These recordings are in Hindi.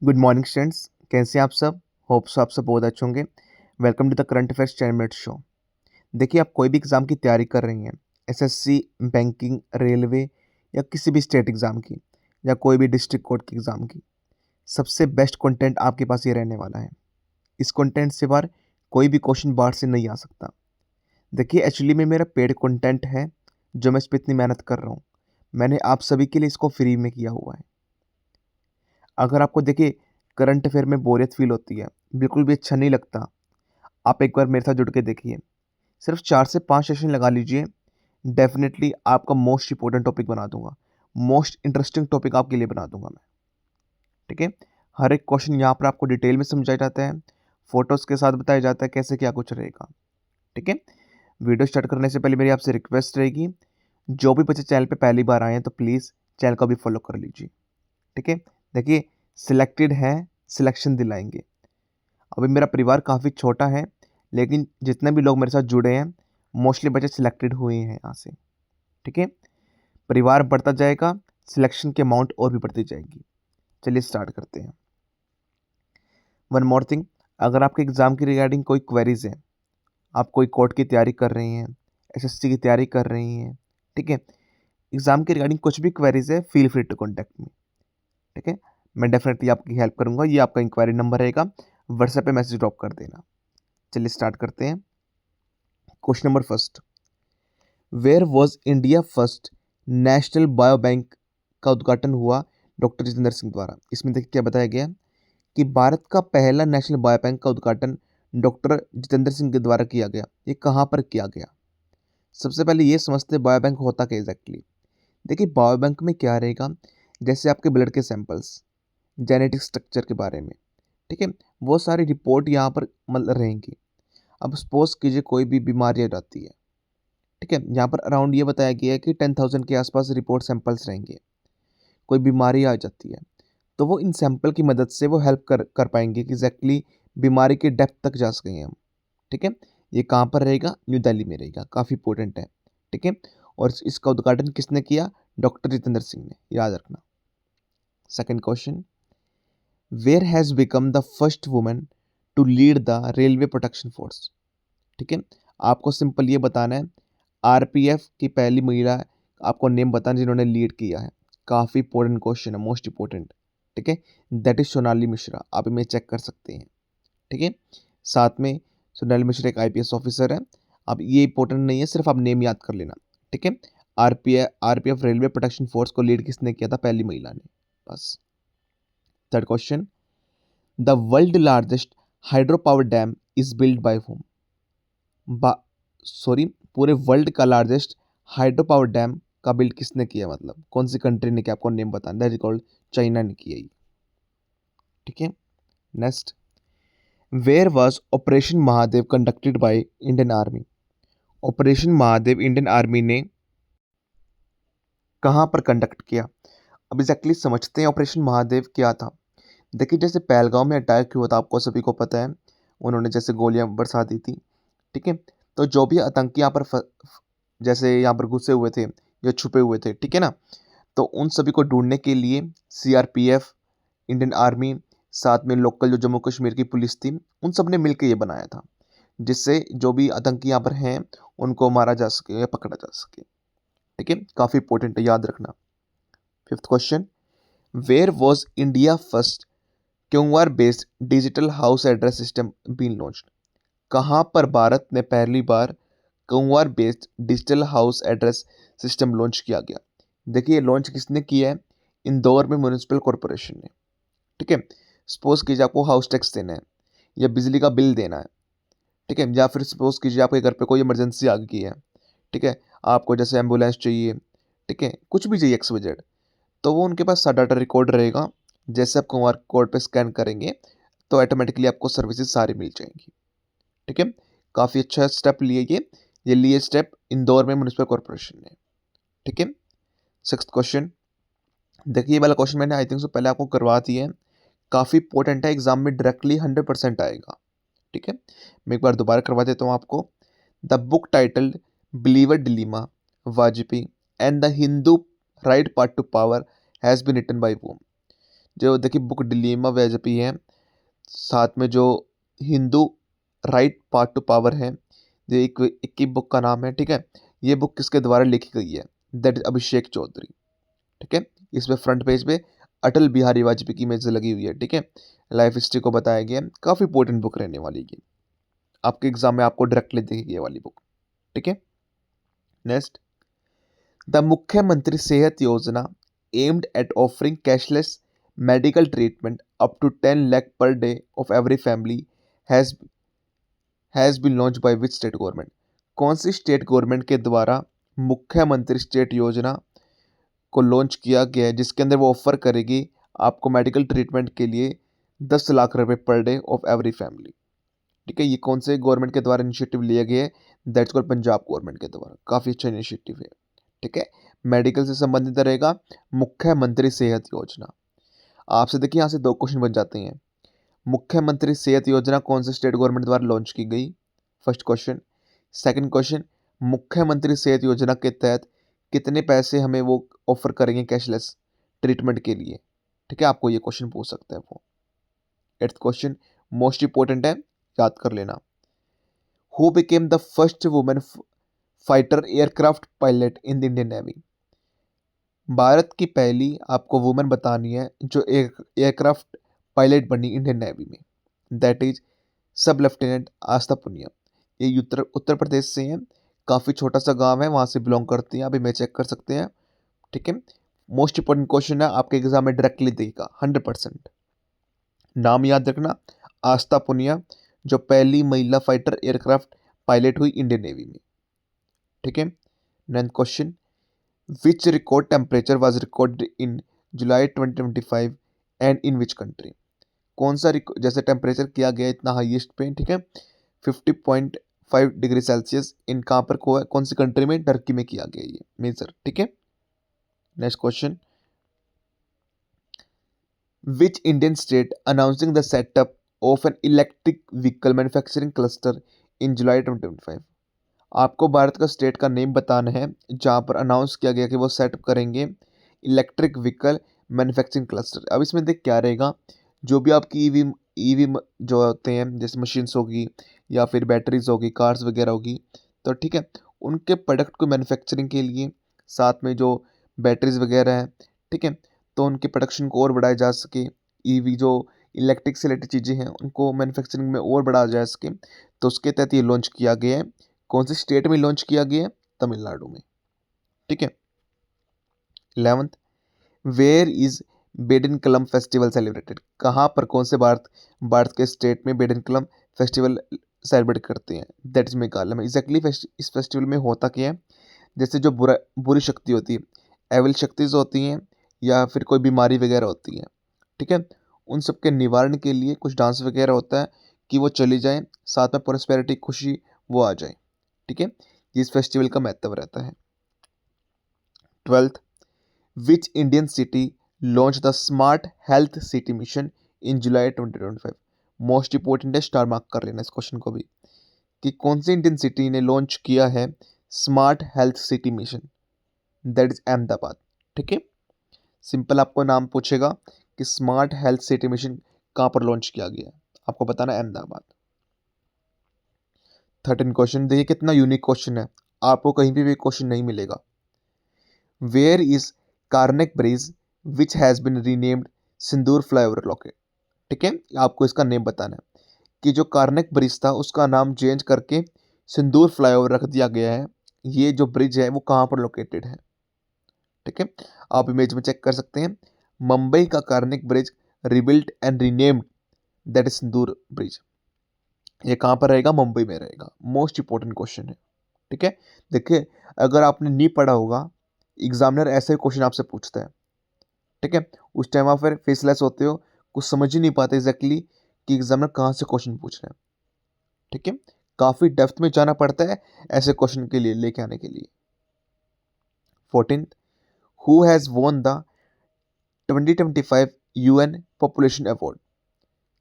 गुड मॉर्निंग स्टूडेंट्स, कैसे हैं आप सब। होप्स आप सब बहुत अच्छे होंगे। Welcome to the current affairs 10 minute show. देखिए, आप कोई भी एग्ज़ाम की तैयारी कर रही हैं, एसएससी, बैंकिंग, रेलवे या किसी भी स्टेट एग्ज़ाम की या कोई भी डिस्ट्रिक्ट कोर्ट की एग्ज़ाम की, सबसे बेस्ट कंटेंट आपके पास ये रहने वाला है। इस कंटेंट से बाहर कोई भी क्वेश्चन बाहर से नहीं आ सकता। देखिए, एक्चुअली में मेरा पेड कंटेंट है जो मैं इस पर इतनी मेहनत कर रहा हूँ। मैंने आप सभी के लिए इसको फ्री में किया हुआ है। अगर आपको देखिए करंट अफेयर में बोरियत फील होती है, बिल्कुल भी अच्छा नहीं लगता, आप एक बार मेरे साथ जुड़ के देखिए। सिर्फ 4 से 5 सेशन लगा लीजिए, डेफिनेटली आपका मोस्ट इंपॉर्टेंट टॉपिक बना दूंगा, मोस्ट इंटरेस्टिंग टॉपिक आपके लिए बना दूंगा मैं। ठीक है, हर एक क्वेश्चन यहाँ पर आपको डिटेल में समझाया जाता है, फोटोज़ के साथ बताया जाता है कैसे क्या कुछ रहेगा। ठीक है, वीडियो स्टार्ट करने से पहले मेरी आपसे रिक्वेस्ट रहेगी, जो भी बच्चे चैनल पे पहली बार आए हैं तो प्लीज़ चैनल को भी फॉलो कर लीजिए। ठीक है, देखिए सिलेक्टेड हैं, सिलेक्शन दिलाएंगे। अभी मेरा परिवार काफ़ी छोटा है, लेकिन जितने भी लोग मेरे साथ जुड़े हैं, मोस्टली बच्चे सिलेक्टेड हुए हैं यहाँ से। ठीक है, परिवार बढ़ता जाएगा, सिलेक्शन की अमाउंट और भी बढ़ती जाएगी। चलिए स्टार्ट करते हैं। वन मोर थिंग, अगर आपके एग्ज़ाम की रिगार्डिंग कोई क्वेरीज है, आप कोई कोर्ट की तैयारी कर रही हैं, एसएससी की तैयारी कर रही हैं, ठीक है, एग्ज़ाम की रिगार्डिंग कुछ भी क्वेरीज है, feel free to contact me. ठीक है, मैं डेफिनेटली आपकी हेल्प करूंगा। ये आपका इंक्वायरी नंबर रहेगा, व्हाट्सएप पे मैसेज ड्रॉप कर देना। चलिए स्टार्ट करते हैं। Question number first, where was India first national bio bank का उद्घाटन हुआ डॉक्टर जितेंद्र सिंह द्वारा। इसमें देखिए क्या बताया गया कि भारत का पहला नेशनल बायो बैंक का उद्घाटन डॉक्टर जितेंद्र सिंह के द्वारा किया गया। ये कहाँ पर किया गया? सबसे पहले ये समझते हैं बायो बैंक होता क्या एग्जैक्टली। देखिए, बायो बैंक में क्या रहेगा, जैसे आपके ब्लड के सैंपल्स, जेनेटिक स्ट्रक्चर के बारे में, ठीक है, वो सारी रिपोर्ट यहाँ पर मतलब रहेंगी। अब सपोज कीजिए कोई भी बीमारी आ जाती है, ठीक है, यहाँ पर अराउंड ये बताया गया है कि 10,000 के आसपास रिपोर्ट सैंपल्स रहेंगे। कोई बीमारी आ जाती है तो वो इन सैंपल की मदद से वो हेल्प कर पाएंगे कि एग्जैक्टली बीमारी के डेप्थ तक जा सकेंगे हम। ठीक है, ये कहाँ पर रहेगा? न्यू दिल्ली में रहेगा, काफ़ी इंपॉर्टेंट है। ठीक है, और इसका उद्घाटन किसने किया? डॉक्टर जितेंद्र सिंह ने, याद रखना। Second question, where has become the first women to lead the railway protection force. ठीक है, आपको सिंपल ये बताना है, आरपीएफ की पहली महिला, आपको नेम बताना जिन्होंने लीड किया है। काफ़ी इंपॉर्टेंट क्वेश्चन है, मोस्ट इंपॉर्टेंट। ठीक है, दैट इज सोनाली मिश्रा, आप इन्हें चेक कर सकते हैं। ठीक है, साथ में सोनाली मिश्रा एक आईपीएस ऑफिसर है। अब ये इंपॉर्टेंट नहीं है, सिर्फ आप नेम याद कर लेना। ठीक है, आरपीएफ रेलवे प्रोटेक्शन फोर्स को लीड किसने किया था? पहली महिला ने, बस। Third question, the world largest hydro power dam is build by home. Sorry, पूरे वर्ल्ड का लार्जेस्ट हाइड्रो पावर डैम का बिल्ड किसने किया, मतलब कौन सी कंट्री ने किया? आपको नेम बताना। दैट इज कॉल्ड चाइना ने किया ये। ठीक है, next, where was operation Mahadev conducted by Indian army. Operation Mahadev Indian army ने कहाँ पर कंडक्ट किया? अब एग्जैक्टली समझते हैं ऑपरेशन महादेव क्या था। देखिए, जैसे पहलगांव में अटैक हुआ था, आपको सभी को पता है, उन्होंने जैसे गोलियां बरसा दी थी। ठीक है, तो जो भी आतंकी यहाँ पर जैसे यहाँ पर घुसे हुए थे या छुपे हुए थे, ठीक है ना, तो उन सभी को ढूंढने के लिए सीआरपीएफ, इंडियन आर्मी, साथ में लोकल जो जम्मू कश्मीर की पुलिस थी, उन सब ने मिलकर ये बनाया था, जिससे जो भी आतंकी यहाँ पर हैं उनको मारा जा सके या पकड़ा जा सके। ठीक है, काफ़ी इंपॉर्टेंट है, याद रखना। Fifth question, where was India first QR based digital house address system been launched. कहाँ पर भारत ने पहली बार QR based digital house address system launch किया गया? देखिए, लॉन्च किसने किया है? इंदौर में म्यूनिसिपल कॉरपोरेशन ने। ठीक है, सपोज कीजिए आपको हाउस टैक्स देना है या बिजली का बिल देना है, ठीक है, या फिर सपोज कीजिए आपके घर पे कोई इमरजेंसी आ गई है, ठीक है, आपको जैसे एम्बुलेंस चाहिए, ठीक है, कुछ भी चाहिए XYZ, तो वो उनके पास सारा डाटा रिकॉर्ड रहेगा। जैसे आप क्यूआर कोड पे स्कैन करेंगे तो ऑटोमेटिकली आपको सर्विसेज सारी मिल जाएंगी। ठीक है, काफ़ी अच्छा स्टेप लिए ये लिए स्टेप इंदौर में म्यूनिसिपल कॉरपोरेशन ने। ठीक है, सिक्स्थ क्वेश्चन, देखिए ये वाला क्वेश्चन मैंने आई थिंक सो पहले आपको करवा दिया है, काफ़ी इंपॉर्टेंट है, एग्जाम में डायरेक्टली 100% आएगा। ठीक है, मैं एक बार दोबारा करवा देता हूँ आपको। The book titled believer dilemma, Vajpayee and the Hindu right path to power has been written by whom. जो देखिए बुक डिलीमा वेजपी है, साथ में जो Hindu right path to power है, ये एक की बुक का नाम है, ठीक है। ये बुक किसके द्वारा लिखी गई है, दैट इज अभिषेक चौधरी, ठीक है। इसमें फ्रंट पेज पे अटल बिहारी वाजपेयी की इमेज लगी हुई है, ठीक है। लाइफ हिस्ट्री को बताया गया है, काफ़ी इंपॉर्टेंट बुक रहने वाली है। आपके एग्जाम में आपको डायरेक्टली देगी ये वाली बुक, ठीक है। Next, the Mukhyamantri Sehat Yojana aimed at offering cashless medical treatment up to 10 lakh per day of every family has has been launch by which state government. कौन सी स्टेट गवर्नमेंट के द्वारा मुख्यमंत्री स्टेट योजना को लॉन्च किया गया है, जिसके अंदर वो ऑफर करेगी आपको मेडिकल ट्रीटमेंट के लिए 10 लाख रुपए पर डे ऑफ एवरी फैमिली, ठीक है। ये कौन से गवर्नमेंट के द्वारा इनिशिएटिव लिया गया है, दैट्स कॉल्ड पंजाब गवर्नमेंट के द्वारा, काफ़ी अच्छा इनिशिएटिव है, ठीक है। मेडिकल से संबंधित रहेगा मुख्यमंत्री सेहत योजना। आपसे देखिए यहाँ से 2 क्वेश्चन बन जाते हैं। मुख्यमंत्री सेहत योजना कौन से स्टेट गवर्नमेंट द्वारा लॉन्च की गई, फर्स्ट क्वेश्चन। सेकंड क्वेश्चन, मुख्यमंत्री सेहत योजना के तहत कितने पैसे हमें वो ऑफर करेंगे कैशलेस ट्रीटमेंट के लिए, ठीक है। आपको ये क्वेश्चन पूछ सकते हैं वो। एट्थ क्वेश्चन मोस्ट इंपॉर्टेंट है, याद कर लेना। Who became the first women fighter aircraft pilot in the Indian navy. Bharat की पहली आपको वुमेन बतानी है जो एयरक्राफ्ट पायलट बनी इंडियन नेवी में, दैट इज सब लेफ्टिनेंट आस्था पुनिया। ये उत्तर प्रदेश से है, काफ़ी छोटा सा गांव है, वहाँ से बिलोंग करती हैं, अभी मैं चेक कर सकते हैं, ठीक है। मोस्ट इंपॉर्टेंट क्वेश्चन है, आपके एग्जाम में डायरेक्टली देगा 100%। नाम याद रखना, आस्था पुनिया, जो पहली महिला फाइटर एयरक्राफ्ट पायलट हुई इंडियन नेवी में, ठीक है। Ninth question, which record temperature was record in July 2025 and in which country. कौन सा जैसे टेम्परेचर किया गया इतना हाईएस्ट पे, ठीक है, 50.5 डिग्री सेल्सियस, इन कहाँ पर को है, कौन सी कंट्री में, टर्की में किया गया ये मेजर, ठीक है। Next question, which Indian state announcing the setup of an electric vehicle manufacturing cluster in July 2025। आपको भारत का स्टेट का नेम बताना है जहाँ पर अनाउंस किया गया कि वो सेटअप करेंगे इलेक्ट्रिक व्हीकल मैन्युफैक्चरिंग क्लस्टर। अब इसमें देख क्या रहेगा, जो भी आपकी ईवी जो होते हैं जैसे मशीन्स होगी या फिर बैटरीज होगी, कार्स वगैरह होगी, तो ठीक है, उनके प्रोडक्ट को मैन्युफैक्चरिंग के लिए साथ में जो बैटरीज वगैरह हैं, ठीक है, तो उनके प्रोडक्शन को और बढ़ाया जा सके, ईवी जो इलेक्ट्रिक से रिलेटेड चीज़ें हैं उनको मैन्युफैक्चरिंग में और बढ़ाया जा सके, तो उसके तहत ये लॉन्च किया गया है। कौन से स्टेट में लॉन्च किया गया है, तमिलनाडु में, ठीक है। 11th, where is Behdienkhlam festival celebrated. कहाँ पर, कौन से भारत के स्टेट में बेडनकलम फेस्टिवल सेलिब्रेट करते हैं, दैट इज मेघालय में। एग्जैक्टली इस फेस्टिवल में होता क्या है, जैसे जो बुरी शक्ति होती है, एविल शक्तिज होती हैं या फिर कोई बीमारी वगैरह होती है, ठीक है, उन सब के निवारण के लिए कुछ डांस वगैरह होता है कि वो चली जाए, साथ में प्रोस्पेरिटी खुशी वो आ जाए, ठीक है। इस फेस्टिवल का महत्व रहता है। 12th, which Indian city launch the smart health city mission in July 2025। Most important है, स्टार मार्क कर लेना इस क्वेश्चन को भी, कि कौन सी इंडियन सिटी ने लॉन्च किया है smart health city mission, that is Ahmedabad, ठीक है। सिंपल आपको नाम पूछेगा कि स्मार्ट हेल्थ सिटी मिशन कहाँ पर लॉन्च किया गया है, आपको बताना अहमदाबाद। 13 क्वेश्चन, देखिए कितना यूनिक क्वेश्चन है, आपको कहीं भी क्वेश्चन नहीं मिलेगा। Where is Carnac bridge which has been renamed Sindoor flyover located, ठीक है। आपको इसका नेम बताना है कि जो कार्नेक ब्रिज था उसका नाम चेंज करके सिंदूर फ्लाईओवर रख दिया गया है। ये जो ब्रिज है वो कहाँ पर लोकेटेड है, ठीक है। आप इमेज में चेक कर सकते हैं, मुंबई का Karnik bridge rebuilt and renamed, that is Sindoor bridge. ये कहाँ पर रहेगा, मुंबई में रहेगा। मोस्ट इंपॉर्टेंट क्वेश्चन है, ठीक है। देखिए अगर आपने नहीं पढ़ा होगा, एग्जामिनर ऐसे क्वेश्चन आपसे पूछता है, ठीक है, उस टाइम आप फिर फेसलेस होते हो, कुछ समझ ही नहीं पाते एग्जैक्टली कि एग्जामिनर कहाँ से क्वेश्चन पूछ रहे हैं, ठीक है। काफ़ी डेप्थ में जाना पड़ता है ऐसे क्वेश्चन के लिए लेके आने के लिए। 14th, who has won the 2025 UN population award.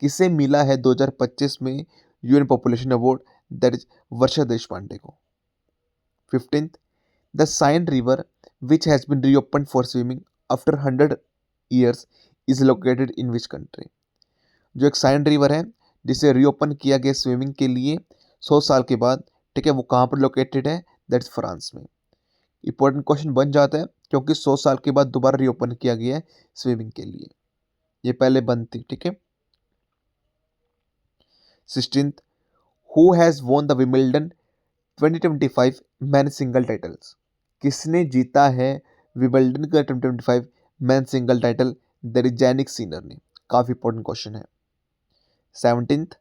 किसे मिला है 2025 में UN population award, that is Varsha Deshpande को। 15th, the Seine river which has been reopen for swimming after 100 years is located in which country. जो एक साइन रिवर है जिसे रीओपन किया गया स्विमिंग के लिए 100 साल के बाद, ठीक है, वो कहाँ पर लोकेटेड है? दैट्स फ्रांस में। इंपॉर्टेंट क्वेश्चन बन जाता है क्योंकि 100 साल के बाद दोबारा रीओपन किया गया है स्विमिंग के लिए, ये पहले बंद थी, ठीक है। 16th, who has won the Wimbledon 2025 man single titles. किसने जीता है विमिल्डन का 2025 man single title? That is Jannik Sinner ने। काफी इंपॉर्टेंट क्वेश्चन है। 17th,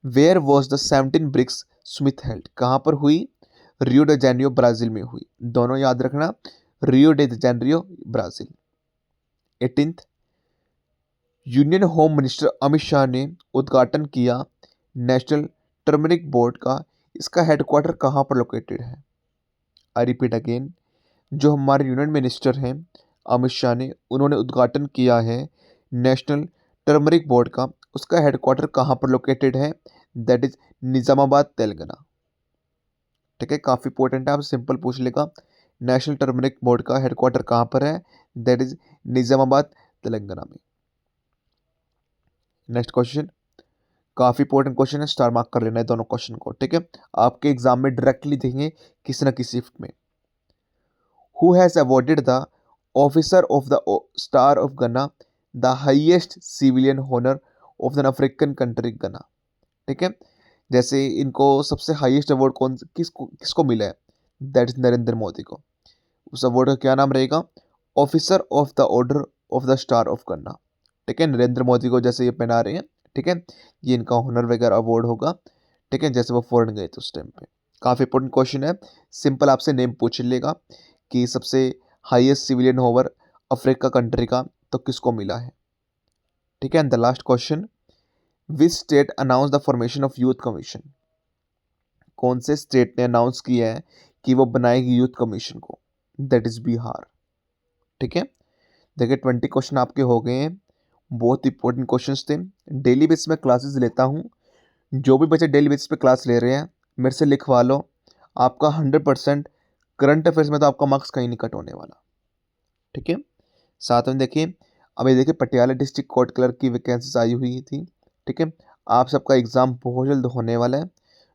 where was the 17 BRICS summit held. कहाँ पर हुई? रियो डे जेनेरियो ब्राजील में हुई। दोनों याद रखना, Rio de Janeiro Brazil. 18th, union home minister Amit Shah ने उद्घाटन किया नेशनल टर्मरिक बोर्ड का। इसका हेडक्वार्टर कहाँ पर लोकेटेड है? आई रिपीट अगेन, जो हमारे यूनियन मिनिस्टर हैं अमित शाह ने, उन्होंने उद्घाटन किया है नेशनल टर्मरिक बोर्ड का। उसका हेडक्वार्टर कहाँ पर लोकेटेड है? दैट इज निजामाबाद तेलंगाना, ठीक है। काफ़ी इंपॉर्टेंट है, आप सिंपल पूछ लेगा नेशनल टर्मरिक बोर्ड का हेडक्वार्टर कहाँ पर है? दैट इज निजामाबाद तेलंगाना में। नेक्स्ट क्वेश्चन, काफ़ी इंपॉर्टेंट क्वेश्चन है, स्टार मार्क कर लेना है दोनों क्वेश्चन को, ठीक है। आपके एग्जाम में डायरेक्टली देंगे किसी न किसी शिफ्ट में। Who has awarded the officer of the star of Ghana the highest civilian honour of the African country Ghana, ठीक है। जैसे इनको सबसे हाईएस्ट अवार्ड किसको किसको मिला है? दैट इज नरेंद्र मोदी को। उस अवार्ड का क्या नाम रहेगा? Officer of the order of the star of गन्ना, ठीक है। नरेंद्र मोदी को जैसे ये पहना रहे हैं, ठीक है, ये इनका हुनर वगैरह अवार्ड होगा, ठीक है, जैसे वो फॉरेन गए थे उस टाइम पे। काफ़ी इंपॉर्टेंट क्वेश्चन है, सिंपल आपसे नेम पूछ लेगा कि सबसे highest civilian honour Africa country का तो किसको मिला है, ठीक है। And the last question, which state announce the formation of youth commission. कौन से स्टेट ने अनाउंस किया है कि वो बनाएगी यूथ कमीशन को? दैट इज बिहार, ठीक है। देखिए 20 क्वेश्चन आपके हो गए हैं, बहुत इंपॉर्टेंट क्वेश्चंस थे। डेली बेसिस में क्लासेस लेता हूँ, जो भी बच्चे डेली बेसिस पे क्लास ले रहे हैं मेरे से लिखवा लो, आपका 100% करंट अफेयर्स में तो आपका मार्क्स कहीं नहीं कट होने वाला, ठीक है। साथ में देखिए, अभी देखिए पटियाला डिस्ट्रिक्ट कोर्ट क्लर्क की वैकेंसीज आई हुई थी, ठीक है। आप सबका एग्ज़ाम बहुत जल्द होने वाला है।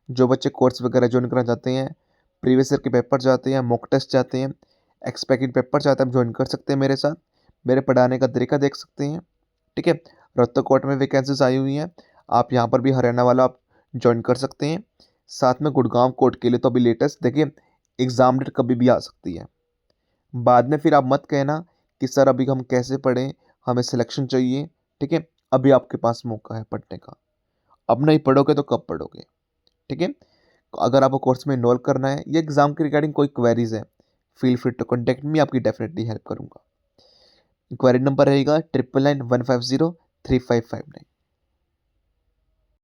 जो बच्चे कोर्स वगैरह ज्वाइन करना चाहते हैं, प्रीवियस ईयर के पेपर चाहते हैं, मॉक टेस्ट चाहते हैं, एक्सपेक्टेड पेपर चाहते हैं, ज्वाइन कर सकते हैं मेरे साथ। मेरे पढ़ाने का तरीका देख सकते हैं, ठीक है। रोहतक कोर्ट में वैकेंसीज आई हुई हैं, आप यहाँ पर भी हरियाणा वाला आप ज्वाइन कर सकते हैं। साथ में गुड़गांव कोर्ट के लिए तो अभी लेटेस्ट देखिए एग्ज़ाम डेट कभी भी आ सकती है। बाद में फिर आप मत कहना कि सर अभी हम कैसे पढ़ें, हमें सिलेक्शन चाहिए, ठीक है। अभी आपके पास मौका है पढ़ने का, अब नहीं पढ़ोगे तो कब पढ़ोगे, ठीक है। अगर आपको कोर्स में इनरोल करना है या एग्जाम के रिगार्डिंग कोई क्वेरीज है, feel free to contact me, आपकी डेफिनेटली हेल्प करूंगा। क्वेरी नंबर रहेगा 9991503559।